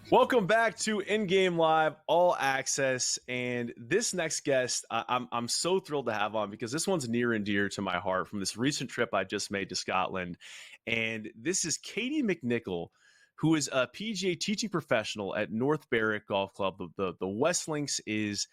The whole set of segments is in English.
Welcome back to In Game Live All Access, and this next guest I'm so thrilled to have on because this one's near and dear to my heart from this recent trip I just made to Scotland, and this is Katie McNicoll, who is a PGA teaching professional at North Berwick Golf Club. The West Links is,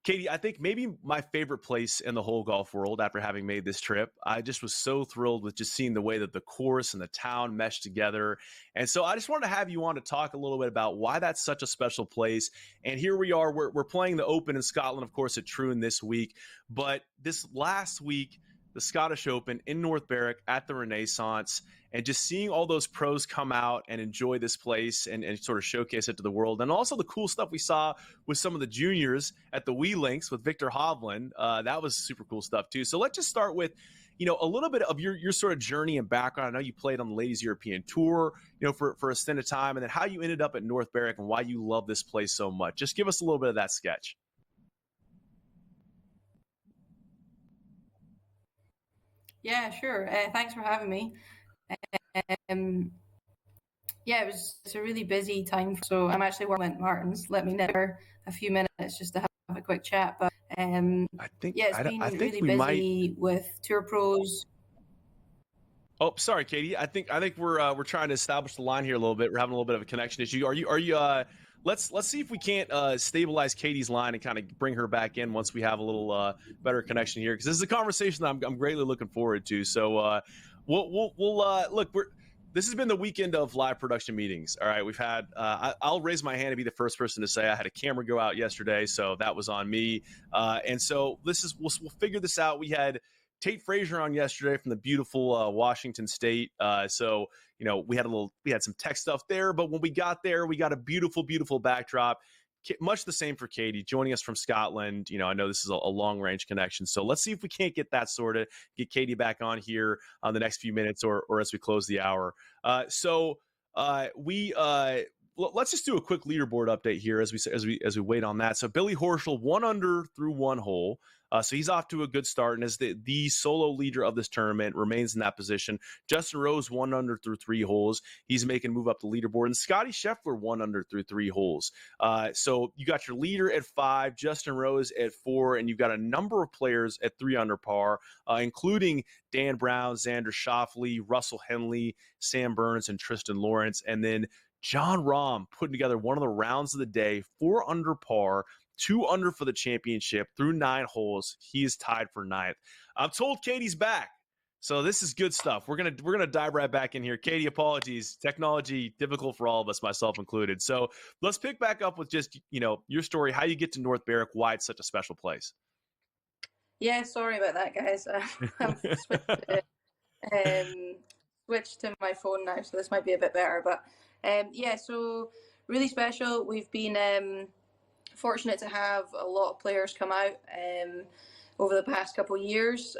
Katie, I think maybe my favorite place in the whole golf world after having made this trip. I just was so thrilled with just seeing the way that the course and the town meshed together. And so I just wanted to have you on to talk a little bit about why that's such a special place. And here we are, we're playing the Open in Scotland, of course, at Troon this week. But this last week, the Scottish Open in North Berwick at the Renaissance, and just seeing all those pros come out and enjoy this place and sort of showcase it to the world. And also the cool stuff we saw with some of the juniors at the Wee Links with Viktor Hovland. That was super cool stuff too. So let's just start with, a little bit of your sort of journey and background. I know you played on the Ladies European Tour, for a stint of time, and then how you ended up at North Berwick and why you love this place so much. Just give us a little bit of that sketch. Yeah, sure. Thanks for having me. It's a really busy time. So I'm actually working at Martin's. Let me know for a few minutes just to have a quick chat. But it's been really busy with tour pros. Oh, sorry, Katie. I think we're trying to establish the line here a little bit. We're having a little bit of a connection issue. Are you? Let's see if we can't stabilize Katie's line and kind of bring her back in once we have a little better connection here, because this is a conversation that I'm greatly looking forward to. So we'll look. This has been the weekend of live production meetings. All right, we've had. I'll raise my hand to be the first person to say I had a camera go out yesterday, so that was on me. And so we'll figure this out. We had Tate Frazier on yesterday from the beautiful Washington State. So we had some tech stuff there, but when we got there, we got a beautiful, beautiful backdrop. Much the same for Katie joining us from Scotland. I know this is a long range connection, so let's see if we can't get that sorted. Get Katie back on here on the next few minutes, or as we close the hour. Let's just do a quick leaderboard update here as we wait on that. So Billy Horschel 1 under through one hole. So he's off to a good start, and as the solo leader of this tournament, remains in that position. Justin Rose 1 under through 3 holes. He's making a move up the leaderboard. And Scotty Scheffler 1 under through 3 holes. So you got your leader at 5, Justin Rose at 4, and you've got a number of players at 3 under par, including Dan Brown, Xander Schauffele, Russell Henley, Sam Burns, and Tristan Lawrence. And then John Rahm putting together one of the rounds of the day, 4 under par, 2 under for the championship through 9 holes. He is tied for 9th. I'm told Katie's back, so this is good stuff. We're gonna dive right back in here. Katie, apologies. Technology difficult for all of us, myself included. So let's pick back up with just your story, how you get to North Berwick, why it's such a special place. Yeah, sorry about that, guys. I've switched to my phone now, so this might be a bit better. But so really special. We've been fortunate to have a lot of players come out over the past couple of years,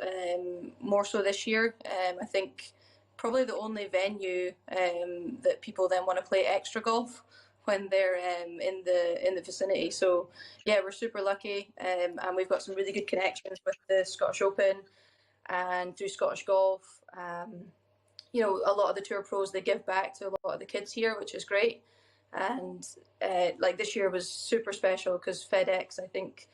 more so this year. I think probably the only venue that people then want to play extra golf when they're in the vicinity. So yeah, we're super lucky, and we've got some really good connections with the Scottish Open and through Scottish Golf. A lot of the tour pros, they give back to a lot of the kids here, which is great. And this year was super special because FedEx, I think,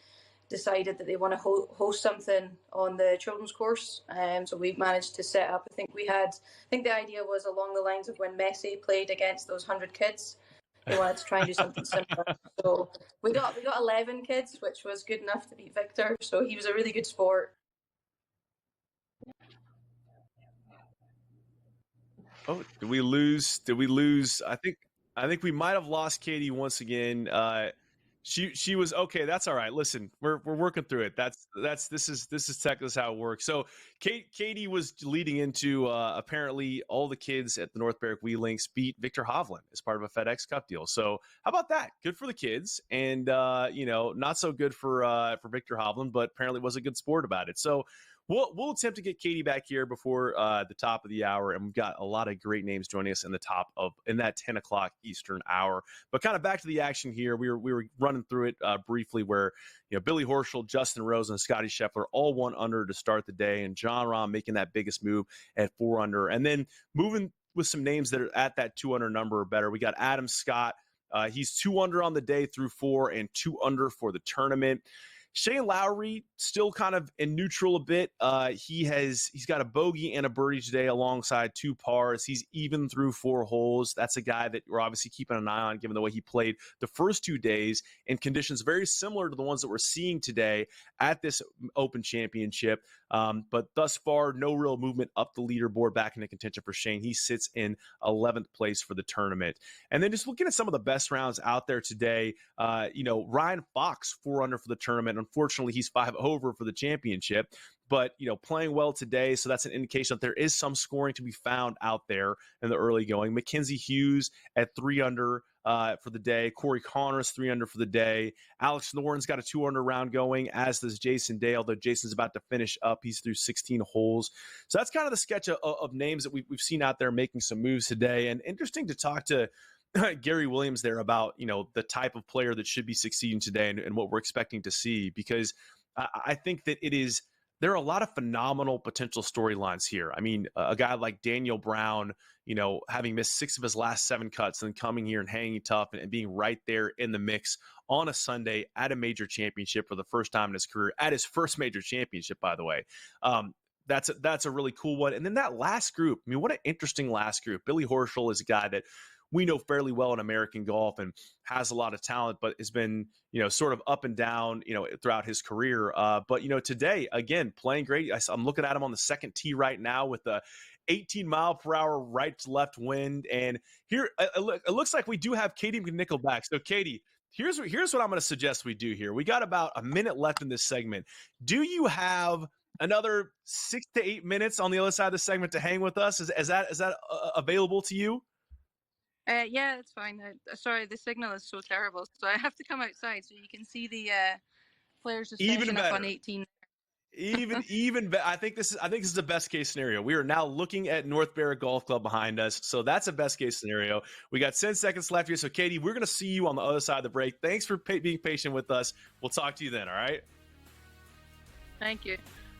decided that they want to host something on the children's course. So we've managed to set up, I think the idea was along the lines of when Messi played against those 100 kids. They wanted to try and do something similar. So we got 11 kids, which was good enough to beat Viktor. So he was a really good sport. Oh, did we lose? I think we might have lost Katie once again. She was okay. That's all right. Listen, we're working through it. This is tech. This is how it works. So Katie was leading into apparently all the kids at the North Berwick Wee Links beat Viktor Hovland as part of a FedEx Cup deal. So how about that? Good for the kids, and not so good for Viktor Hovland, but apparently was a good sport about it. So we'll attempt to get Katie back here before the top of the hour, and we've got a lot of great names joining us in that 10 o'clock Eastern hour. But kind of back to the action here, we were running through it briefly, where Billy Horschel, Justin Rose, and Scotty Scheffler all 1 under to start the day, and John Rahm making that biggest move at 4 under, and then moving with some names that are at that 2 under number or better. We got Adam Scott He's 2 under on the day through 4 and 2 under for the tournament. Shane Lowry still kind of in neutral a bit. He's got a bogey and a birdie today alongside 2 pars. He's even through 4 holes. That's a guy that we're obviously keeping an eye on given the way he played the first 2 days in conditions very similar to the ones that we're seeing today at this Open Championship. But thus far, no real movement up the leaderboard back into contention for Shane. He sits in 11th place for the tournament. And then just looking at some of the best rounds out there today, Ryan Fox 4 under for the tournament. Unfortunately, he's 5 over for the championship, but playing well today. So that's an indication that there is some scoring to be found out there in the early going. Mackenzie Hughes at 3 under for the day. Corey Connors 3 under for the day. Alex Noren's got a 2 under round going, as does Jason Day, although Jason's about to finish up. He's through 16 holes. So that's kind of the sketch of names that we've seen out there making some moves today. And interesting to talk to Gary Williams there about, the type of player that should be succeeding today and what we're expecting to see, because I think that there are a lot of phenomenal potential storylines here. I mean, a guy like Daniel Brown, having missed 6 of his last 7 cuts and coming here and hanging tough and being right there in the mix on a Sunday at a major championship for the first time in his career, at his first major championship, by the way. That's a really cool one. And then that last group, I mean, what an interesting last group. Billy Horschel is a guy that we know fairly well in American golf and has a lot of talent, but has been, sort of up and down, throughout his career. But today, again, playing great. I'm looking at him on the second tee right now with the 18 mile per hour right to left wind. And here, it looks like we do have Katie McNicoll back. So Katie, here's what I'm going to suggest we do here. We got about a minute left in this segment. Do you have another 6 to 8 minutes on the other side of the segment to hang with us? Is that available to you? Yeah, it's fine. Sorry, the signal is so terrible, so I have to come outside so you can see the players just finishing up on 18. Even better. I think this is the best case scenario. We are now looking at North Berwick Golf Club behind us, so that's a best case scenario. We got 10 seconds left here, so Katie, we're going to see you on the other side of the break. Thanks for being patient with us. We'll talk to you then. All right. Thank you.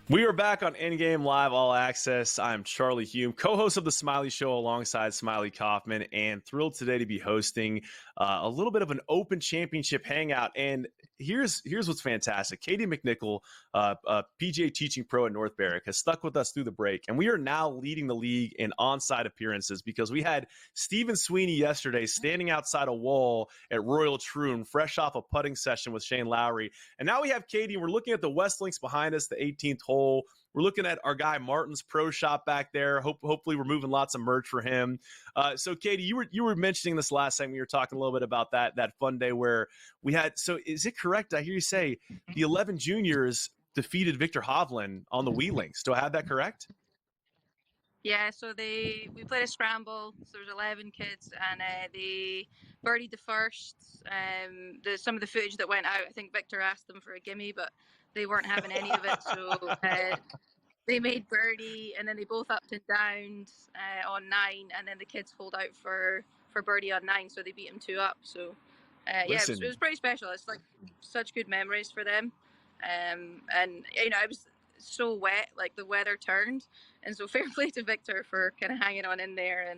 We are back on Endgame Live All Access. I'm Charlie Hulme, co-host of The Smiley Show alongside Smiley Kaufman, and thrilled today to be hosting a little bit of an Open Championship hangout. And here's what's fantastic. Katie McNicoll, PGA teaching pro at North Berwick, has stuck with us through the break, and we are now leading the league in onside appearances because we had Stephen Sweeney yesterday standing outside a wall at Royal Troon, fresh off a putting session with Shane Lowry. And now we have Katie, and we're looking at the West Links behind us, the 18th hole. We're looking at our guy Martin's pro shop back there. Hopefully we're moving lots of merch for him. So Katie, you were mentioning this last time. We were talking a little bit about that fun day where we had. So is it correct? I hear you say the 11 juniors defeated Viktor Hovland on the Wee Links. Do I have that correct? Yeah, so we played a scramble. So there's 11 kids, and they birdied the first. Some of the footage that went out, I think Viktor asked them for a gimme, but they weren't having any of it. So they made birdie, and then they both upped and downed on 9, and then the kids pulled out for birdie on 9, so they beat them 2 up. So yeah, it was pretty special. It's like such good memories for them. And it was so wet, like the weather turned, and so fair play to Viktor for kind of hanging on in there,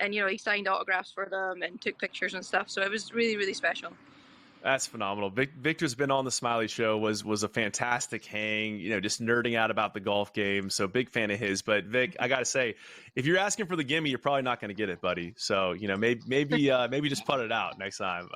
and he signed autographs for them and took pictures and stuff. So it was really, really special. That's phenomenal. Victor's been on the Smiley Show, was a fantastic hang, just nerding out about the golf game. So big fan of his. But Vic, I got to say, if you're asking for the gimme, you're probably not going to get it, buddy. So, maybe just put it out next time.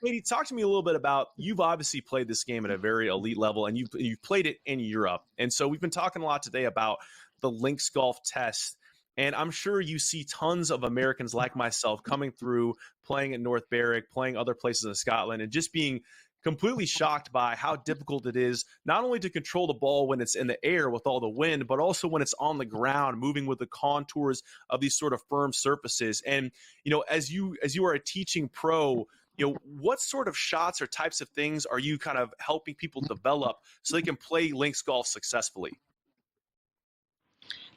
Katie, talk to me a little bit about, you've obviously played this game at a very elite level, and you've played it in Europe. And so we've been talking a lot today about the Links Golf Test. And I'm sure you see tons of Americans like myself coming through, playing at North Berwick, playing other places in Scotland, and just being completely shocked by how difficult it is, not only to control the ball when it's in the air with all the wind, but also when it's on the ground, moving with the contours of these sort of firm surfaces. And, as you are a teaching pro, what sort of shots or types of things are you kind of helping people develop so they can play links golf successfully?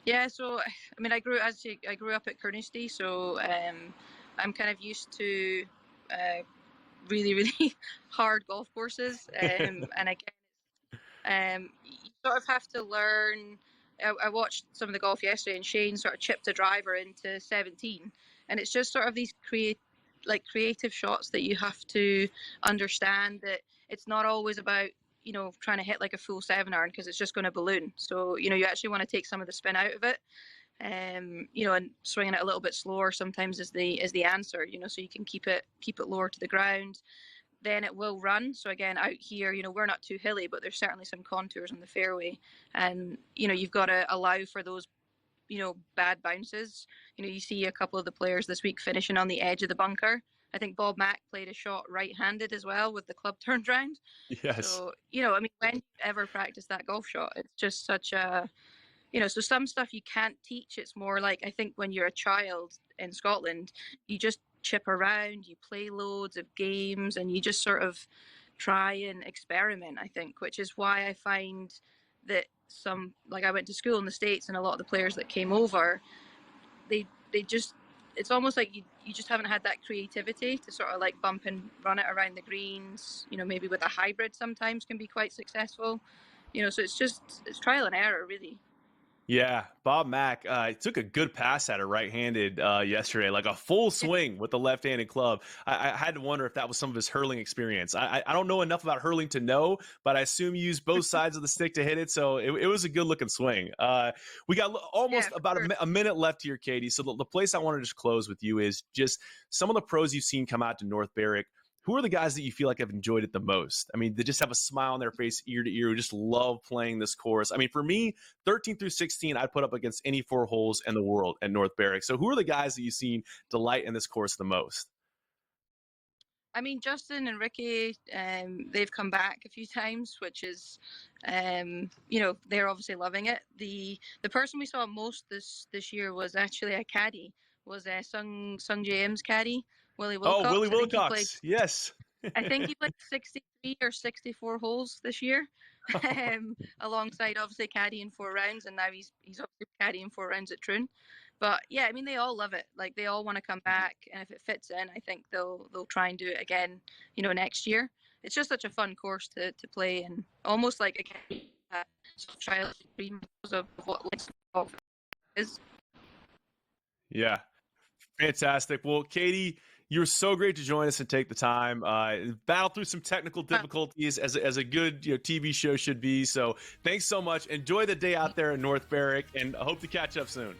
Yeah, so I grew up at Carnoustie, so I'm kind of used to really, really hard golf courses, and again, you sort of have to learn. I watched some of the golf yesterday, and Shane sort of chipped a driver into 17, and it's just sort of these like creative shots that you have to understand that it's not always about, you know, trying to hit like a full 7-iron because it's just going to balloon. So, you know, you actually want to take some of the spin out of it. You know, and swinging it a little bit slower sometimes is the answer, you know, so you can keep it lower to the ground. Then it will run. So again, out here, you know, we're not too hilly, but there's certainly some contours on the fairway, and you know, you've got to allow for those, you know, bad bounces. You know, you see a couple of the players this week finishing on the edge of the bunker. I think Bob Mack played a shot right-handed as well with the club turned round. Yes. So, you know, I mean, when you ever practice that golf shot, it's just such a, you know, so some stuff you can't teach. It's more like, I think when you're a child in Scotland, you just chip around, you play loads of games, and you just sort of try and experiment, I think, which is why I find that some, like I went to school in the States, and a lot of the players that came over, they just, it's almost like you just haven't had that creativity to sort of like bump and run it around the greens, you know, maybe with a hybrid sometimes can be quite successful, you know, so it's trial and error, really. Yeah, Bob Mack took a good pass at it right-handed yesterday, like a full swing with the left-handed club. I had to wonder if that was some of his hurling experience. I don't know enough about hurling to know, but I assume you use both sides of the stick to hit it, so it was a good-looking swing. We got almost about sure. a minute left here, Katie, so the place I wanted to just close with you is just some of the pros you've seen come out to North Berwick. Who are the guys that you feel like have enjoyed it the most? I mean, they just have a smile on their face ear to ear, who just love playing this course. I mean, for me, 13 through 16, I'd put up against any 4 holes in the world at North Berwick. So who are the guys that you've seen delight in this course the most? I mean, Justin and Rickie, they've come back a few times, which is, you know, they're obviously loving it. The person we saw most this year was actually a caddy, was Sung James caddy, Willie Oh, Willie Wilcox. Wilcox. Yes. I think he played 63 or 64 holes this year, alongside obviously caddying 4 rounds, and now he's obviously caddying 4 rounds at Troon. But yeah, I mean, they all love it. Like they all want to come back, and if it fits in, I think they'll try and do it again, you know, next year. It's just such a fun course to play, and almost like again, sort of childhood dream of what golf is. Yeah. Fantastic. Well, Katie, you're so great to join us and take the time. Battle through some technical difficulties as a good TV show should be. So thanks so much. Enjoy the day out there in North Berwick, and I hope to catch up soon.